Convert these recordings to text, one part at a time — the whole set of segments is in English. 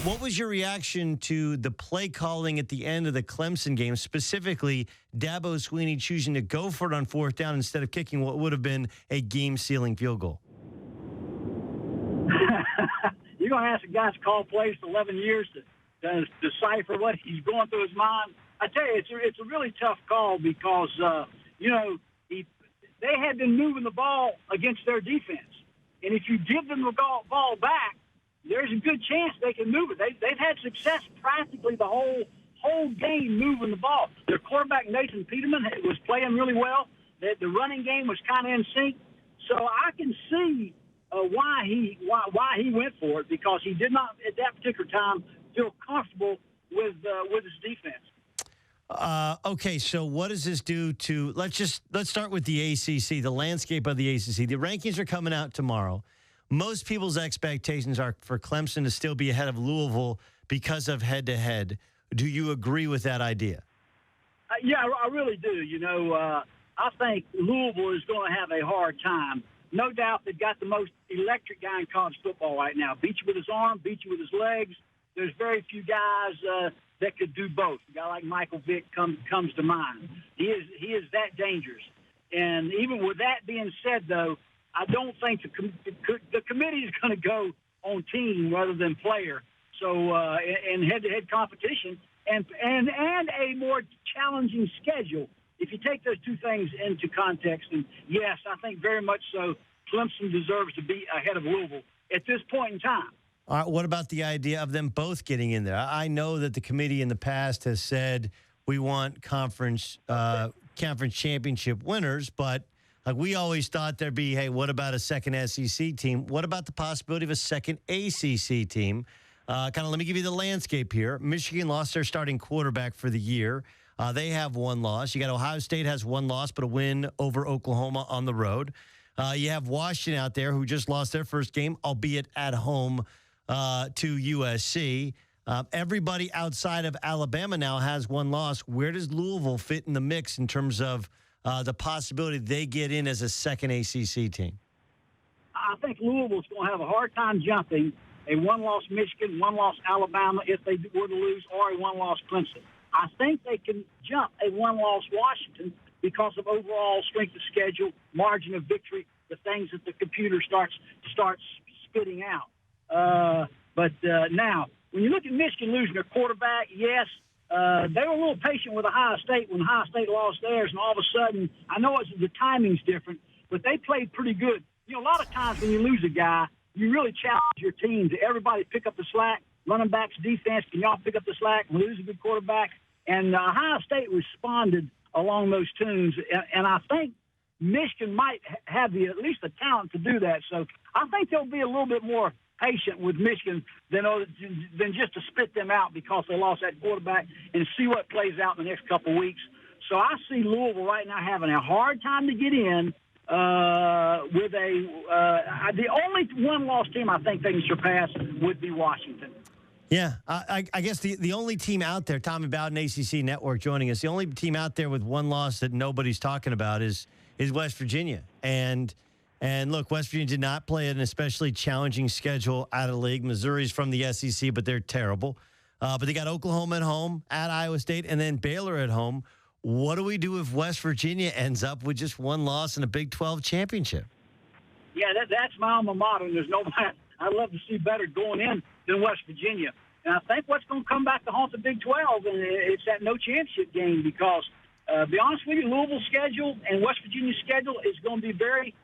What was your reaction to the play calling at the end of the Clemson game, specifically Dabo Swinneys choosing to go for it on fourth down instead of kicking what would have been a game-sealing field goal? You're going to ask a guy to call plays for 11 years to decipher what he's going through his mind. I tell you, it's a really tough call because, they had been moving the ball against their defense. And if you give them the ball back, there's a good chance they can move it. They've had success practically the whole game moving the ball. Their quarterback, Nathan Peterman, was playing really well. The running game was kind of in sync. So I can see why he went for it, because he did not, at that particular time, feel comfortable with his defense. Okay, so what does this do to – let's start with the ACC, the landscape of the ACC. The rankings are coming out tomorrow. Most people's expectations are for Clemson to still be ahead of Louisville because of head-to-head. Do you agree with that idea? Yeah, I really do. I think Louisville is going to have a hard time. No doubt they've got the most electric guy in college football right now. Beat you with his arm, beat you with his legs. There's very few guys that could do both. A guy like Michael Vick comes to mind. He is that dangerous. And even with that being said, though, I don't think the committee is going to go on team rather than player. So in head-to-head competition and a more challenging schedule. If you take those two things into context, and yes, I think very much so, Clemson deserves to be ahead of Louisville at this point in time. All right, what about the idea of them both getting in there? I know that the committee in the past has said we want conference championship winners, but like we always thought there'd be, hey, what about a second SEC team? What about the possibility of a second ACC team? Let me give you the landscape here. Michigan lost their starting quarterback for the year. They have one loss. You got Ohio State has one loss, but a win over Oklahoma on the road. You have Washington out there who just lost their first game, albeit at home to USC. Everybody outside of Alabama now has one loss. Where does Louisville fit in the mix in terms of the possibility they get in as a second ACC team? I think Louisville's going to have a hard time jumping a one-loss Michigan, one-loss Alabama if they were to lose, or a one-loss Clemson. I think they can jump a one-loss Washington because of overall strength of schedule, margin of victory, the things that the computer starts spitting out. But now, when you look at Michigan losing their quarterback, yes, they were a little patient with Ohio State when Ohio State lost theirs, and all of a sudden, I know the timing's different, but they played pretty good. A lot of times when you lose a guy, you really challenge your team to everybody pick up the slack. Running backs, defense, can y'all pick up the slack and lose a good quarterback? And Ohio State responded along those tunes, and I think Michigan might have at least the talent to do that. So I think they'll be a little bit more patient with Michigan than just to spit them out because they lost that quarterback, and see what plays out in the next couple of weeks. So I see Louisville right now having a hard time to get in with the only one-loss team I think they can surpass would be Washington. Yeah, I guess the only team out there, Tommy Bowden, ACC Network joining us, the only team out there with one loss that nobody's talking about is West Virginia. And look, West Virginia did not play an especially challenging schedule out of the league. Missouri's from the SEC, but they're terrible. But they got Oklahoma at home, at Iowa State, and then Baylor at home. What do we do if West Virginia ends up with just one loss in a Big 12 championship? Yeah, that's my alma mater. There's nobody I'd love to see better going in than West Virginia. And I think what's going to come back to haunt the Big 12, and it's that no championship game because, to be honest with you, Louisville's schedule and West Virginia's schedule is going to be very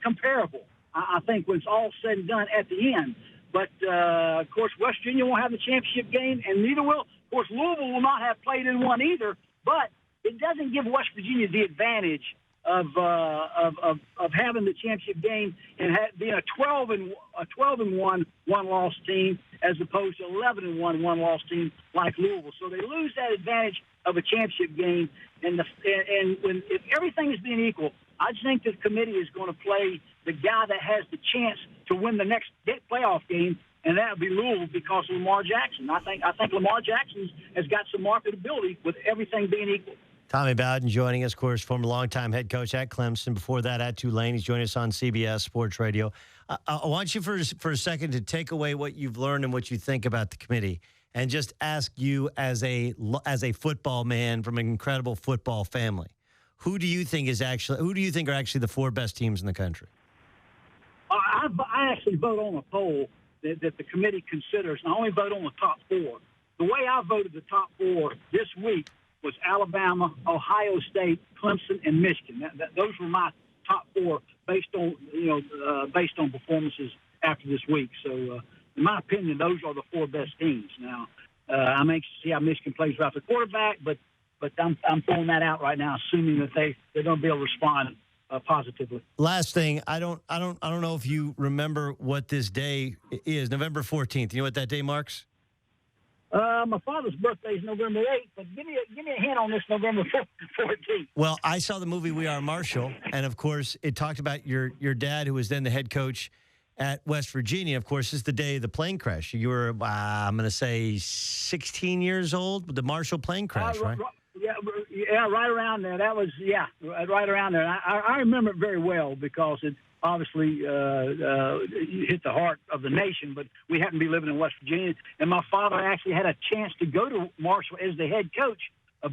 comparable, I think, when it's all said and done at the end. But, of course, West Virginia won't have the championship game, and neither will. Of course, Louisville will not have played in one either, but it doesn't give West Virginia the advantage of having the championship game and being a 12-1 one-loss team as opposed to 11-1 one-loss team like Louisville. So they lose that advantage of a championship game. And if everything is being equal, I just think the committee is going to play the guy that has the chance to win the next playoff game, and that would be Louisville because of Lamar Jackson. I think Lamar Jackson has got some marketability with everything being equal. Tommy Bowden joining us, of course, former longtime head coach at Clemson. Before that, at Tulane. He's joining us on CBS Sports Radio. I want you for a second to take away what you've learned and what you think about the committee, and just ask you as a football man from an incredible football family, who do you think are actually the 4 best teams in the country? I actually vote on a poll that the committee considers, and I only vote on the top 4. The way I voted the top 4 this week was Alabama, Ohio State, Clemson, and Michigan. Those were my top 4 based on performances after this week. So, in my opinion, those are the 4 best teams. Now, I'm anxious to see how Michigan plays without the quarterback, but I'm throwing that out right now, assuming that they're going to be able to respond positively. Last thing, I don't know if you remember what this day is, November 14th. You know what that day marks? My father's birthday is November 8th, but give me a hint on this November 14th. Well, I saw the movie We Are Marshall, and of course, it talked about your dad, who was then the head coach at West Virginia. Of course, this is the day of the plane crash. You were, I'm going to say, 16 years old with the Marshall plane crash, right? Yeah, right around there. That was, right around there. I remember it very well because it obviously hit the heart of the nation, but we happened to be living in West Virginia, and my father actually had a chance to go to Marshall as the head coach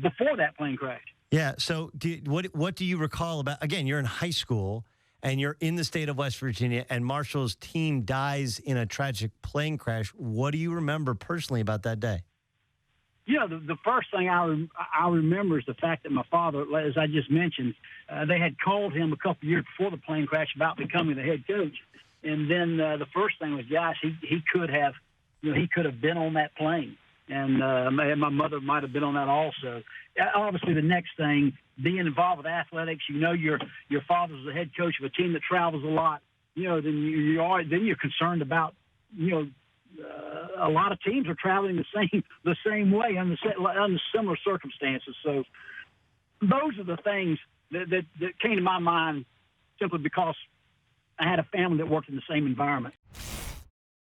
before that plane crash. Yeah, so what do you recall about, again, you're in high school, and you're in the state of West Virginia, and Marshall's team dies in a tragic plane crash. What do you remember personally about that day? Yeah, the first thing I remember is the fact that my father, as I just mentioned, they had called him a couple years before the plane crash about becoming the head coach, and then the first thing was, gosh, he could have been on that plane, and my mother might have been on that also. Obviously, the next thing, being involved with athletics, your father's the head coach of a team that travels a lot. Then you're concerned about a lot of teams are traveling the same way under similar circumstances. So those are the things that came to my mind simply because I had a family that worked in the same environment.